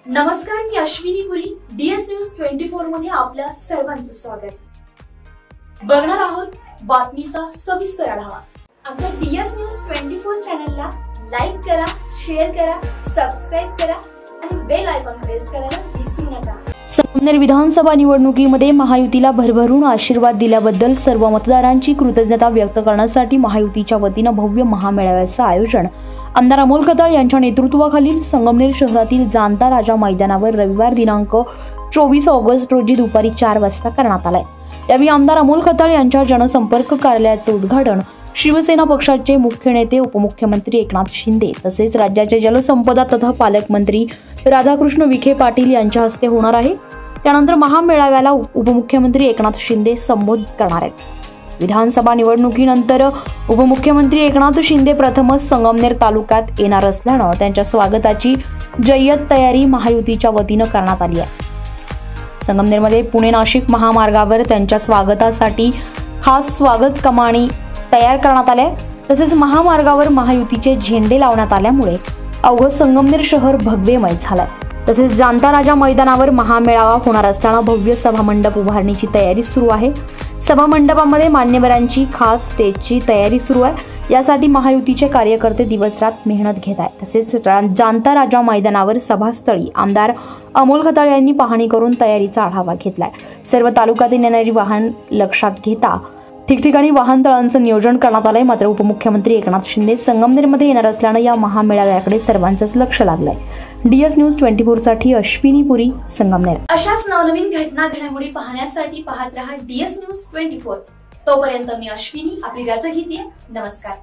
नमस्कार, मी अश्विनी पुरी. DS news 24 मध्ये आपल्या सर्वांचं स्वागत. बघणार आहोत बातमीचा सविस्तर आढावा. आमच्या DS न्यूज 24 चॅनलला लाईक करा, शेअर करा, सबस्क्राइब करा आणि बेल आयकॉन प्रेस करायला विसरू नका. संगमनेर विधानसभा निवडणुकीमध्ये महायुतीला भरभरून आशीर्वाद दिल्याबद्दल सर्व मतदारांची कृतज्ञता व्यक्त करण्यासाठी महायुतीच्या वतीनं भव्य महामेळाव्याचं आयोजन आमदार अमोल खताळ यांच्या नेतृत्वाखालील संगमनेर शहरातील जाणता राजा मैदानावर रविवार दिनांक 24 ऑगस्ट रोजी दुपारी 4 वाजता करण्यात आलाय. यावेळी आमदार अमोल खताळ यांच्या जनसंपर्क कार्यालयाचं उद्घाटन शिवसेना पक्षाचे मुख्य नेते उपमुख्यमंत्री एकनाथ शिंदे तसेच राज्याचे जलसंपदा तथा पालकमंत्री राधाकृष्ण विखे पाटील यांच्या हस्ते होणार आहे. त्यानंतर महामेळाव्याला उपमुख्यमंत्री एकनाथ शिंदे संबोधित करणार आहेत. विधानसभा निवडणुकीनंतर उपमुख्यमंत्री एकनाथ शिंदे प्रथमच संगमनेर तालुक्यात येणार असल्यानं त्यांच्या स्वागताची जय्यत तयारी महायुतीच्या वतीनं करण्यात आली आहे. संगमनेरमध्ये पुणे नाशिक महामार्गावर त्यांच्या स्वागतासाठी खास स्वागत कमानी तयार करण्यात आल्या. तसेच महामार्गावर महायुतीचे झेंडे लावण्यात आल्यामुळे अवघं संगमनेर शहर भगवेमय झालंय. तसेच जाणता राजा मैदानावर महामेळावा होणार असताना भव्य सभामंडप उभारणीची तयारी सुरू आहे. सभामंडपामध्ये मान्यवरांची खास स्टेजची तयारी सुरू आहे. यासाठी महायुतीचे कार्यकर्ते दिवसरात मेहनत घेत आहेत. तसेच जाणता राजा मैदानावर सभास्थळी आमदार अमोल खताळ यांनी पाहणी करून तयारीचा आढावा घेतलाय. सर्व तालुक्यातील येणारी वाहन लक्षात घेता ठिकठिकाणी वाहनतळांचं नियोजन करण्यात आलंय. मात्र उपमुख्यमंत्री एकनाथ शिंदे संगमनेरमध्ये येणार असल्यानं या महामेळाव्याकडे सर्वांचंच लक्ष लागलंय. DS न्यूज 24 साठी अश्विनी पुरी, संगमनेर. अशाच नवनवीन घडामोडी पाहण्यासाठी पाहत रहा DS न्यूज 24. तोपर्यंत मी अश्विनी आपली रजा घेते. नमस्कार.